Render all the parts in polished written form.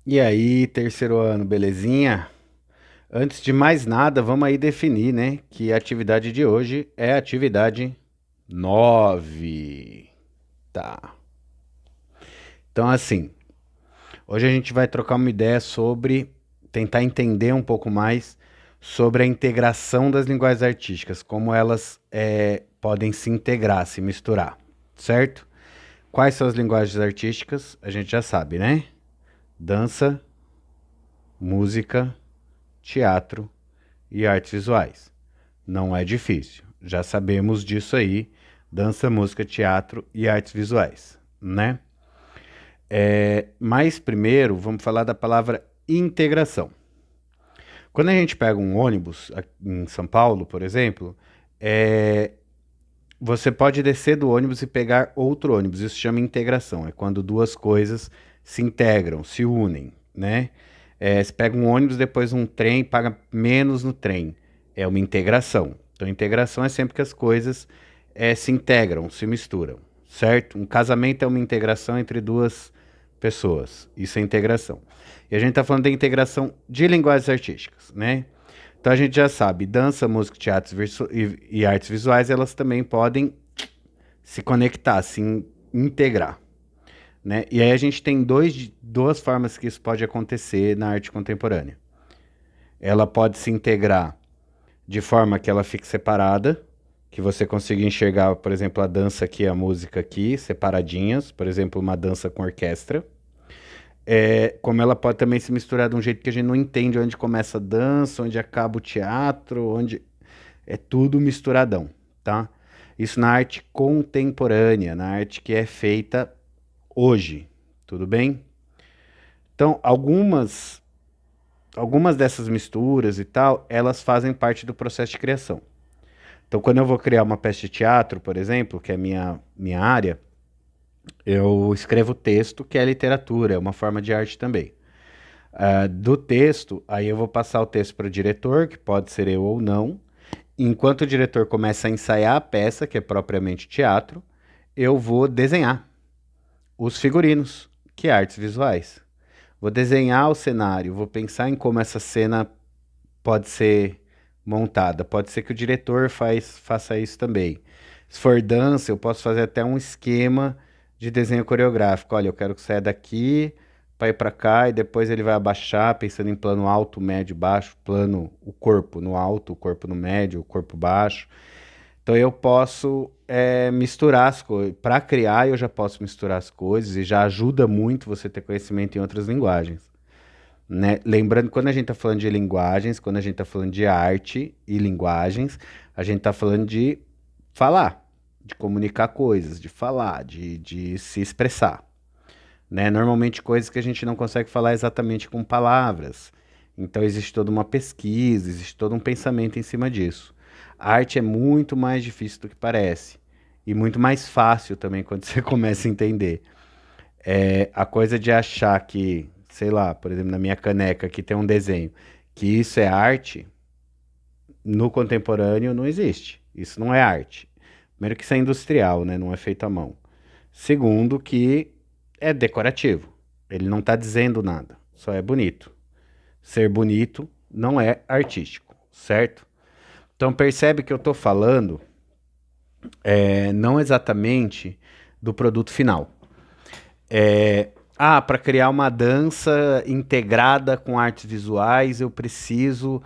E aí, terceiro ano, belezinha? Antes de mais nada, vamos aí definir, né, que a atividade de hoje é a atividade 9. Tá. Então, assim, hoje a gente vai trocar uma ideia sobre tentar entender um pouco mais sobre a integração das linguagens artísticas, como elas podem se integrar, se misturar, certo? Quais são as linguagens artísticas? A gente já sabe, né? Dança, música, teatro e artes visuais. Não é difícil. Já sabemos disso aí. Dança, música, teatro e artes visuais, né? Mas primeiro vamos falar da palavra integração. Quando a gente pega um ônibus em São Paulo, por exemplo, é, você pode descer do ônibus e pegar outro ônibus. Isso chama integração. É quando duas coisas se integram, se unem, né? Você pega um ônibus, depois um trem, paga menos no trem. É uma integração. Então, integração é sempre que as coisas se integram, se misturam, certo? Um casamento é uma integração entre duas pessoas. Isso é integração. E a gente está falando da integração de linguagens artísticas, né? Então a gente já sabe, dança, música, teatro e artes visuais, elas também podem se conectar, integrar, né? E aí a gente tem duas formas que isso pode acontecer na arte contemporânea. Ela pode se integrar de forma que ela fique separada, que você consiga enxergar, por exemplo, a dança aqui, a música aqui, separadinhas, por exemplo, uma dança com orquestra. Como ela pode também se misturar de um jeito que a gente não entende onde começa a dança, onde acaba o teatro, onde é tudo misturadão, tá? Isso na arte contemporânea, na arte que é feita hoje, tudo bem? Então, algumas dessas misturas e tal, elas fazem parte do processo de criação. Então, quando eu vou criar uma peça de teatro, por exemplo, que é a minha área, eu escrevo texto, que é literatura, é uma forma de arte também. Do texto, aí eu vou passar o texto para o diretor, que pode ser eu ou não. Enquanto o diretor começa a ensaiar a peça, que é propriamente teatro, eu vou desenhar os figurinos, que é artes visuais. Vou desenhar o cenário, vou pensar em como essa cena pode ser montada. Pode ser que o diretor faça isso também. Se for dança, eu posso fazer até um esquema de desenho coreográfico. Olha, eu quero que saia daqui para ir para cá e depois ele vai abaixar, pensando em plano alto, médio, baixo, plano, o corpo no alto, o corpo no médio, o corpo baixo. Então eu posso misturar as coisas. Para criar, eu já posso misturar as coisas e já ajuda muito você ter conhecimento em outras linguagens, né? Lembrando, quando a gente está falando de linguagens, quando a gente está falando de arte e linguagens, a gente está falando de falar, de comunicar coisas, de falar, de se expressar, né? Normalmente coisas que a gente não consegue falar exatamente com palavras. Então existe toda uma pesquisa, existe todo um pensamento em cima disso. A arte é muito mais difícil do que parece. E muito mais fácil também quando você começa a entender. A coisa de achar que, sei lá, por exemplo, na minha caneca aqui tem um desenho, que isso é arte, no contemporâneo não existe. Isso não é arte. Primeiro que isso é industrial, né? Não é feito à mão. Segundo que é decorativo. Ele não está dizendo nada, só é bonito. Ser bonito não é artístico, certo? Então percebe que eu estou falando não exatamente do produto final. Para criar uma dança integrada com artes visuais, eu preciso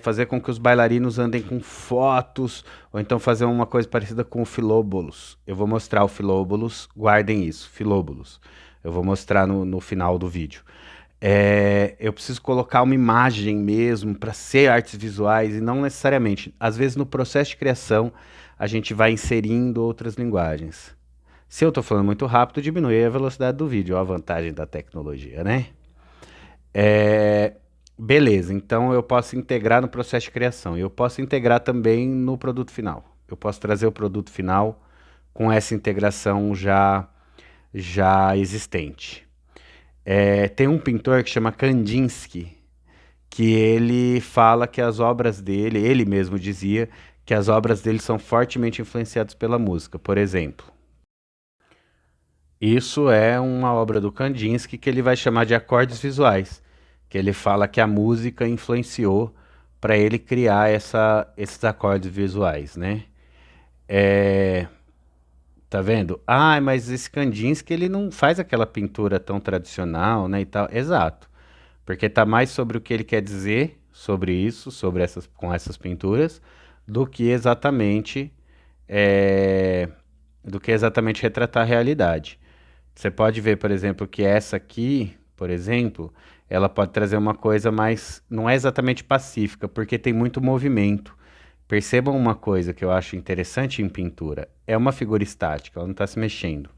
fazer com que os bailarinos andem com fotos, ou então fazer uma coisa parecida com o Filóbolos. Eu vou mostrar o Filóbolos, guardem isso, Filóbolos. Eu vou mostrar no final do vídeo. Eu preciso colocar uma imagem mesmo para ser artes visuais e não necessariamente. Às vezes, no processo de criação, a gente vai inserindo outras linguagens. Se eu estou falando muito rápido, diminui a velocidade do vídeo, ó, a vantagem da tecnologia, né? Beleza, então eu posso integrar no processo de criação. Eu posso integrar também no produto final. Eu posso trazer o produto final com essa integração já existente. Tem um pintor que chama Kandinsky, que ele fala que as obras dele, ele mesmo dizia que as obras dele são fortemente influenciadas pela música. Por exemplo, Isso é uma obra do Kandinsky que ele vai chamar de acordes visuais, que ele fala que a música influenciou para ele criar esses acordes visuais, né? É, tá vendo? Ah, mas esse Kandinsky ele não faz aquela pintura tão tradicional, né, e tal. Exato, porque tá mais sobre o que ele quer dizer sobre isso, sobre essas com essas pinturas, do que exatamente é, do que exatamente retratar a realidade. Você pode ver, por exemplo, que essa aqui, por exemplo, ela pode trazer uma coisa mais, não é exatamente pacífica, porque tem muito movimento. Percebam uma coisa que eu acho interessante em pintura. É uma figura estática, ela não está se mexendo.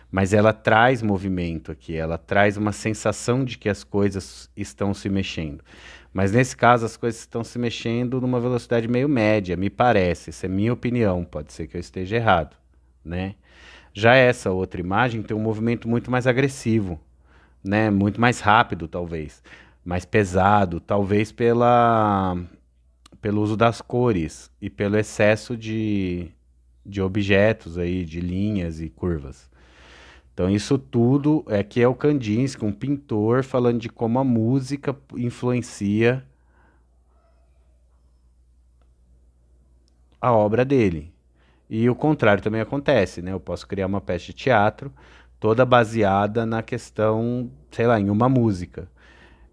Mas ela traz movimento aqui, ela traz uma sensação de que as coisas estão se mexendo. Mas nesse caso, as coisas estão se mexendo numa velocidade meio média, me parece. Essa é minha opinião, pode ser que eu esteja errado, né? Já essa outra imagem tem um movimento muito mais agressivo, né? Muito mais rápido, talvez. Mais pesado, talvez pelo uso das cores e pelo excesso de objetos aí, de linhas e curvas. Então isso tudo é que é o Kandinsky, um pintor, falando de como a música influencia a obra dele. E o contrário também acontece, né? Eu posso criar uma peça de teatro toda baseada na questão, sei lá, em uma música.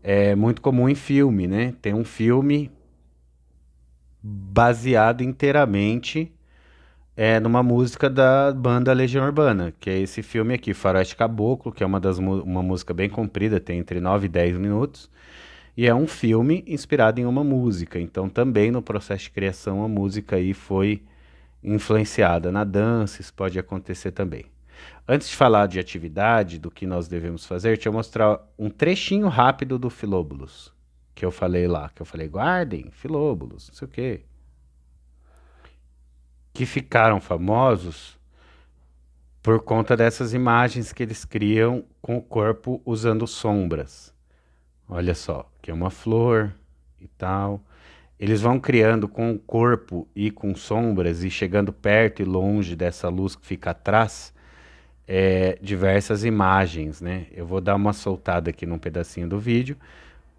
É muito comum em filme, né? Tem um filme baseado inteiramente numa música da banda Legião Urbana, que é esse filme aqui, Faroeste Caboclo, que é uma música bem comprida, tem entre 9 e 10 minutos, e é um filme inspirado em uma música. Então também no processo de criação a música aí foi influenciada na dança, isso pode acontecer também. Antes de falar de atividade, do que nós devemos fazer, deixa eu mostrar um trechinho rápido do Filóbulos, que eu falei lá, que eu falei, guardem, Filóbulos, não sei o quê, que ficaram famosos por conta dessas imagens que eles criam com o corpo usando sombras. Olha só, que é uma flor e tal. Eles vão criando com o corpo e com sombras e chegando perto e longe dessa luz que fica atrás, diversas imagens, né? Eu vou dar uma soltada aqui num pedacinho do vídeo,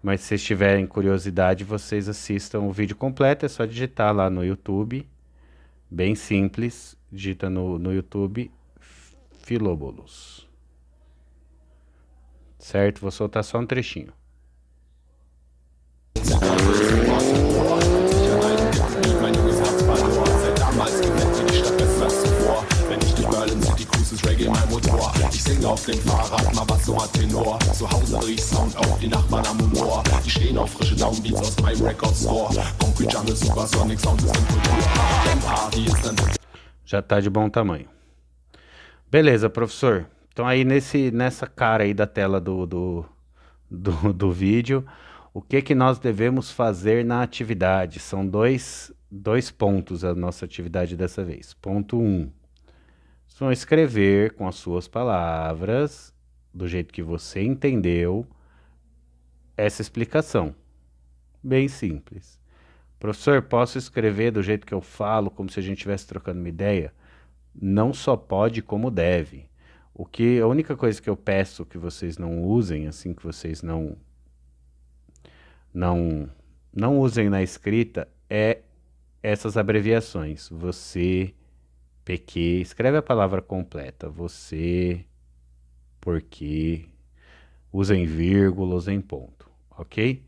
mas se vocês tiverem curiosidade, vocês assistam o vídeo completo, é só digitar lá no YouTube, bem simples, digita no YouTube Filóbolos, certo? Vou soltar só um trechinho. Ich singe auf dem Fahrrad, mal was so hat Tenor. Zu Hause dreh ich Sound auf, die Nachbarn am Humor. Die stehen auf frische Downbeats aus meinem Record Store. Concrete Jungle, Supersonic, Sound System, Kultur. Denn Party ist ein... Já tá de bom tamanho. Beleza, professor. Então aí nessa cara aí da tela do vídeo, o que que nós devemos fazer na atividade? São dois pontos a nossa atividade dessa vez. Ponto 1. Vocês vão escrever com as suas palavras, do jeito que você entendeu, essa explicação. Bem simples. Professor, posso escrever do jeito que eu falo, como se a gente estivesse trocando uma ideia? Não só pode, como deve. A única coisa que eu peço que vocês não usem, assim que vocês não, não usem na escrita, é essas abreviações. Você, PQ, escreve a palavra completa. Você, porque, usem vírgula, usem ponto, ok?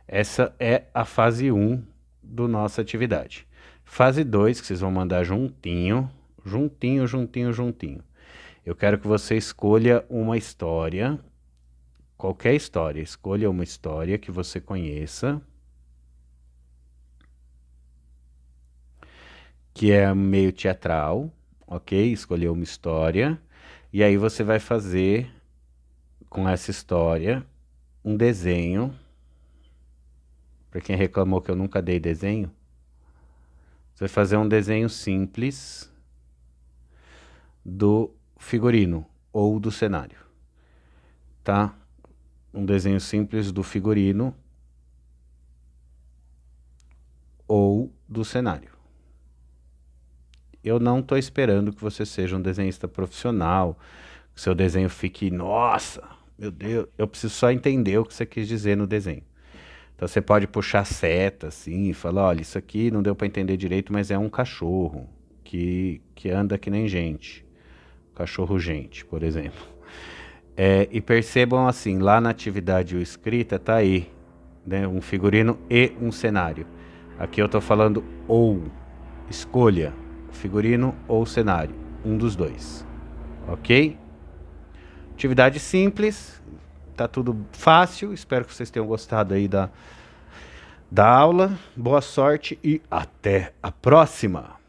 Essa é a fase 1 do nossa atividade. Fase 2, que vocês vão mandar juntinho, juntinho, juntinho, juntinho. Eu quero que você escolha uma história, qualquer história, escolha uma história que você conheça, que é meio teatral, ok? Escolher uma história, e aí você vai fazer com essa história um desenho. Para quem reclamou que eu nunca dei desenho, você vai fazer um desenho simples do figurino ou do cenário, tá? Um desenho simples do figurino ou do cenário. Eu não estou esperando que você seja um desenhista profissional, O seu desenho fique, nossa, meu Deus, eu preciso só entender o que você quis dizer no desenho. Então você pode puxar seta assim e falar, olha, isso aqui não deu para entender direito, mas é um cachorro que anda que nem gente. Cachorro gente, por exemplo. E percebam assim, lá na atividade ou escrita tá aí, né, um figurino e um cenário. Aqui eu tô falando ou, escolha, figurino ou cenário, um dos dois, ok? Atividade simples, tá tudo fácil, espero que vocês tenham gostado aí da aula, boa sorte e até a próxima!